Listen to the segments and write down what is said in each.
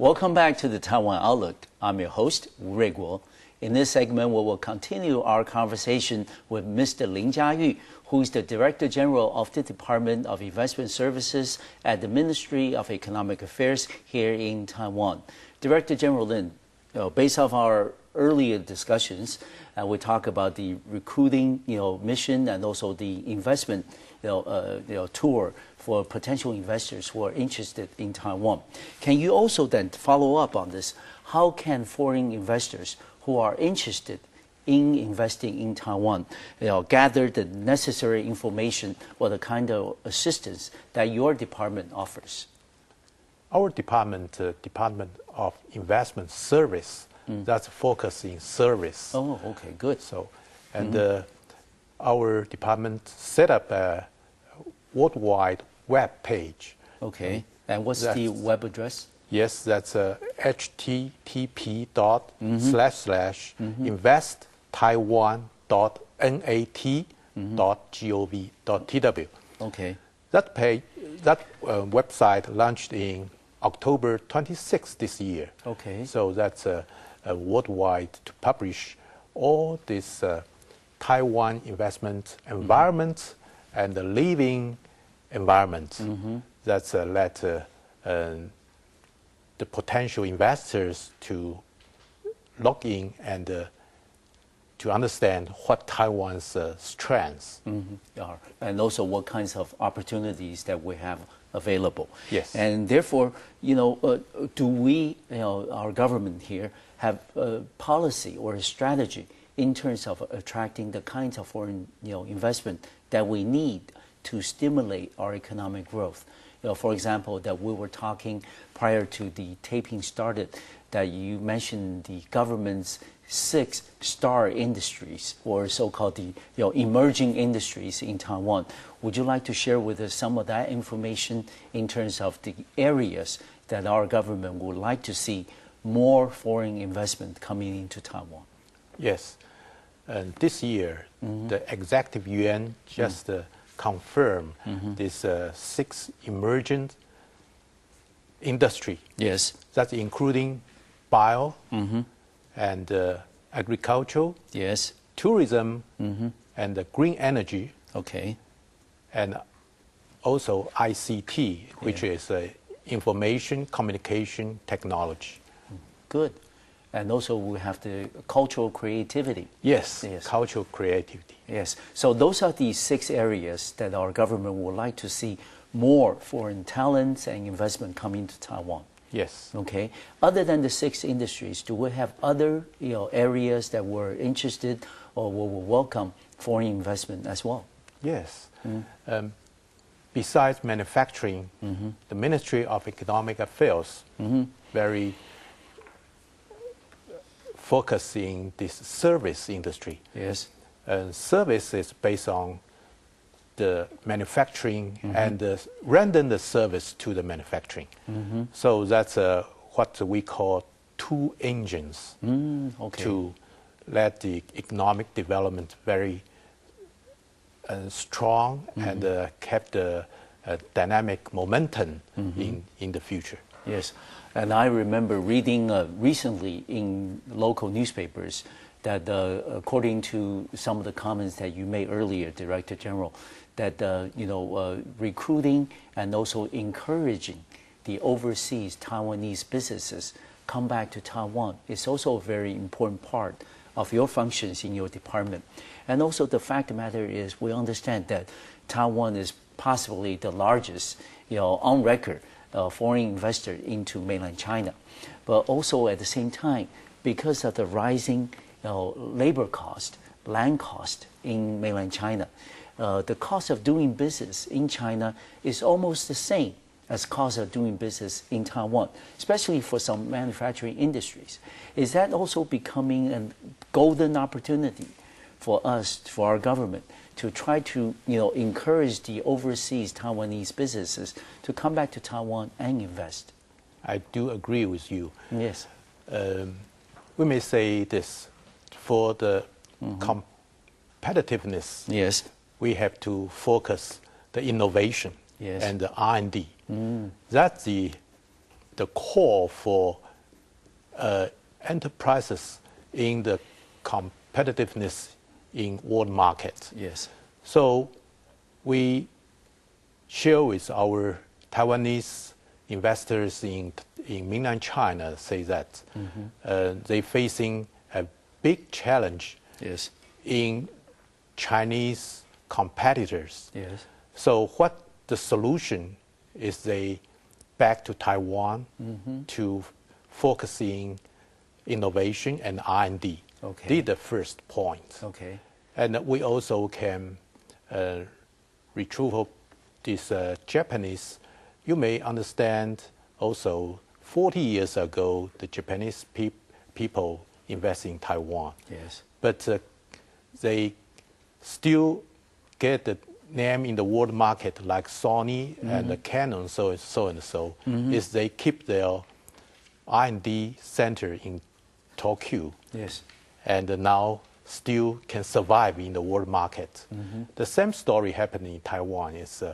Welcome back to the Taiwan Outlook. I'm your host, Wu Ruiguo. In this segment, we will continue our conversation with Mr. Ling Jiayu, who is the Director General of the Department of Investment Services at the Ministry of Economic Affairs here in Taiwan. Director General Lin, based off our earlier discussions, we talk about the recruiting, mission and also the investment, tour for potential investors who are interested in Taiwan. Can you also then follow up on this? How can foreign investors who are interested in investing in Taiwan, gather the necessary information or the kind of assistance that your department offers? Our department, Department of Investment Service, that's focusing service. Oh, okay, good. So, and our department set up a worldwide web page. Okay, and what's the web address? Yes, that's http://investtaiwan.nat.gov.tw. Okay. That page, that website launched in October 26th this year. Okay. So that's a worldwide to publish all this Taiwan investment environment and the living environment. That's let the potential investors to log in and to understand what Taiwan's strengths are, and also what kinds of opportunities that we have available. Yes. And therefore, do we, our government here, have a policy or a strategy in terms of attracting the kinds of foreign, investment that we need to stimulate our economic growth? For example, that we were talking prior to the taping started, that you mentioned the government's 6 star industries, or so-called the emerging industries in Taiwan. Would you like to share with us some of that information in terms of the areas that our government would like to see more foreign investment coming into Taiwan? Yes. And this year, the Executive Yuan just confirmed this 6 emergent industry. Yes. That's including bio and agriculture, yes, tourism, and green energy. Okay. And also ICT, which is information communication technology. Good. And also we have the cultural creativity. Yes, yes, cultural creativity. Yes. So those are the 6 areas that our government would like to see more foreign talents and investment coming to Taiwan. Yes. Okay. Other than the 6 industries, do we have other areas that we're interested or will welcome foreign investment as well? Yes. Besides manufacturing, the Ministry of Economic Affairs very focusing this service industry. Yes. Service is based on the manufacturing and render the service to the manufacturing. So that's what we call 2 engines okay, to let the economic development very strong and kept the dynamic momentum in the future. Yes. And I remember reading recently in local newspapers that according to some of the comments that you made earlier, Director General, that recruiting and also encouraging the overseas Taiwanese businesses come back to Taiwan is also a very important part of your functions in your department. And also the fact of the matter is we understand that Taiwan is possibly the largest, on record, foreign investor into mainland China. But also at the same time, because of the rising labor cost, land cost in mainland China, the cost of doing business in China is almost the same as cost of doing business in Taiwan, especially for some manufacturing industries. Is that also becoming a golden opportunity for us, for our government, to try to encourage the overseas Taiwanese businesses to come back to Taiwan and invest? I do agree with you. Yes. We may say this, for the competitiveness, yes, we have to focus the innovation yes, and the R&D. That's the the core for enterprises in the competitiveness in world market. Yes. So we share with our Taiwanese investors in mainland China, say that they're facing a big challenge Yes. in Chinese competitors. Yes. So what the solution is, they back to Taiwan to focusing innovation and R&D. Okay. This is the first point. Okay. And we also can retrieve this Japanese. You may understand also 40 years ago, the Japanese people invest in Taiwan. Yes. But they still get the name in the world market like Sony and the Canon, so and so, is they keep their R&D center in Tokyo. Yes. And now still can survive in the world market. The same story happening in Taiwan is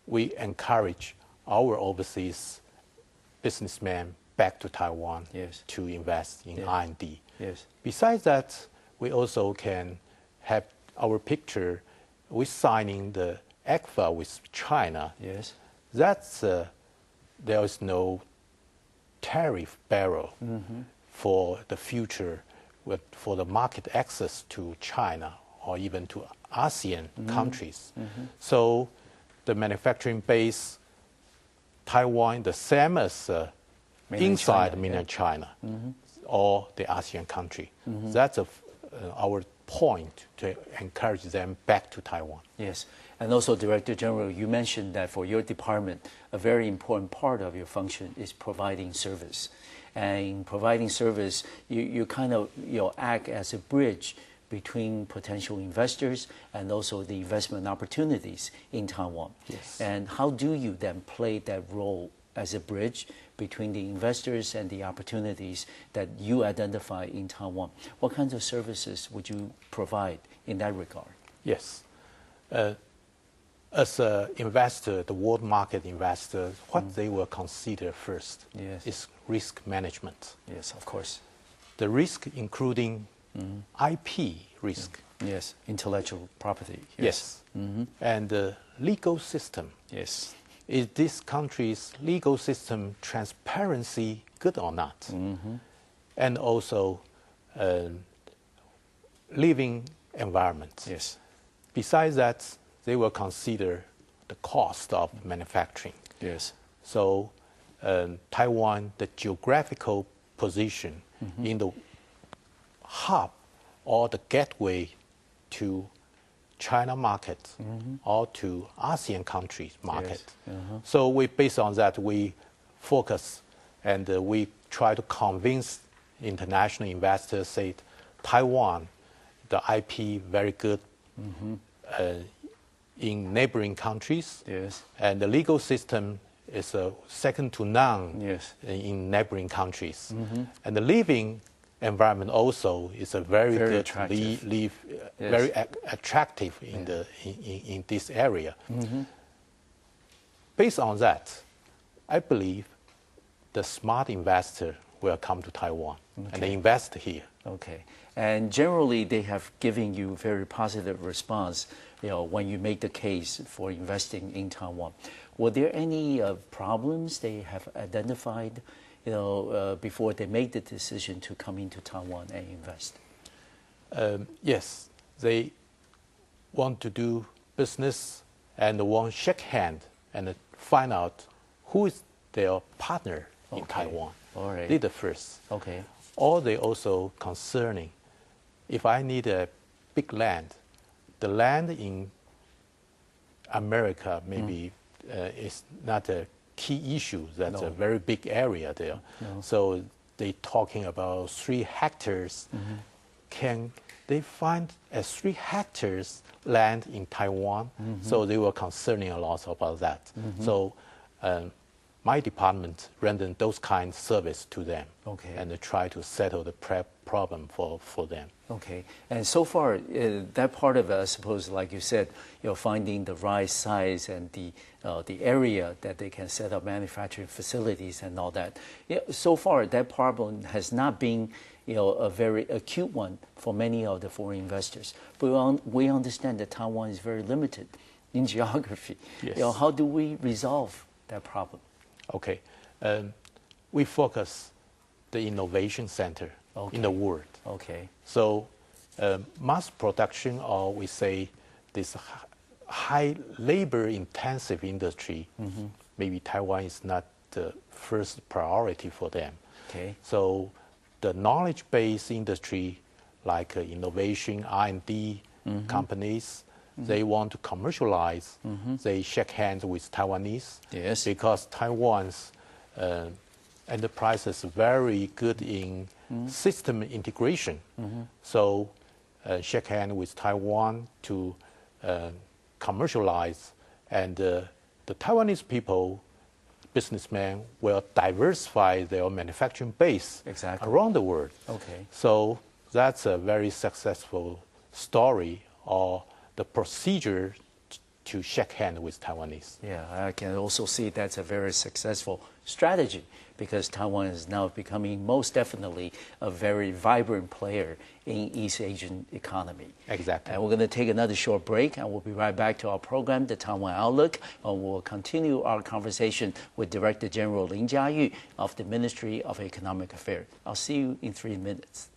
we encourage our overseas businessmen back to Taiwan Yes. to invest in Yes. R&D. Yes. Besides that, we also can have our picture with signing the ECFA with China. Yes. That's there is no tariff barrier for the future for the market access to China or even to ASEAN countries. So the manufacturing base, Taiwan, the same as inside China, mainland China or the ASEAN country. That's our point to encourage them back to Taiwan. Yes. And also, Director General, you mentioned that for your department, a very important part of your function is providing service. And in providing service, you kind of act as a bridge between potential investors and also the investment opportunities in Taiwan. Yes. And how do you then play that role as a bridge between the investors and the opportunities that you identify in Taiwan? What kinds of services would you provide in that regard? Yes. As an investor, the world market investor, what they will consider first is risk management. Yes, of course. The risk including IP risk. Yes, intellectual property. Yes. And the legal system. Yes. Is this country's legal system transparency good or not? And also living environment. Yes. Besides that, they will consider the cost of manufacturing. Yes. So Taiwan, the geographical position in the hub or the gateway to China market or to ASEAN countries market. Yes. So based on that, we focus and we try to convince international investors, say Taiwan, the IP very good in neighboring countries. Yes. And the legal system is second to none Yes. in neighboring countries. And the living environment also is a very good attractive. very attractive in this area. Based on that, I believe the smart investor will come to Taiwan and they invest here. Okay. And generally, they have given you very positive response, when you make the case for investing in Taiwan. Were there any problems they have identified, before they made the decision to come into Taiwan and invest? Yes, they want to do business and want to shake hands and find out who is their partner in Taiwan. All right. This is the first. Okay. Or they also concerning, if I need a big land, the land in America maybe is not a key issue. That's a very big area there. So they're talking about 3 hectares. Can they find a 3 hectares land in Taiwan? So they were concerning a lot about that. So my department rendering those kind of service to them, Okay. and try to settle the problem for them. Okay, and so far, that part of it, I suppose, like you said, finding the right size and the area that they can set up manufacturing facilities and all that. So far, that problem has not been, a very acute one for many of the foreign investors. But we understand that Taiwan is very limited in geography. Yes. How do we resolve that problem? Okay, we focus the innovation center in the world. Okay. So mass production, or we say this high labor intensive industry, maybe Taiwan is not the first priority for them. Okay. So the knowledge-based industry, like innovation, R&D companies, they want to commercialize. They shake hands with Taiwanese. Yes. Because Taiwan's enterprises very good in system integration. So shake hands with Taiwan to commercialize, and the Taiwanese people, businessmen, will diversify their manufacturing base around the world. Okay. So that's a very successful story, or the procedure to shake hands with Taiwanese. Yeah, I can also see that's a very successful strategy, because Taiwan is now becoming most definitely a very vibrant player in East Asian economy. Exactly. And we're going to take another short break, and we'll be right back to our program, The Taiwan Outlook, and we'll continue our conversation with Director General Ling of the Ministry of Economic Affairs. I'll see you in 3 minutes.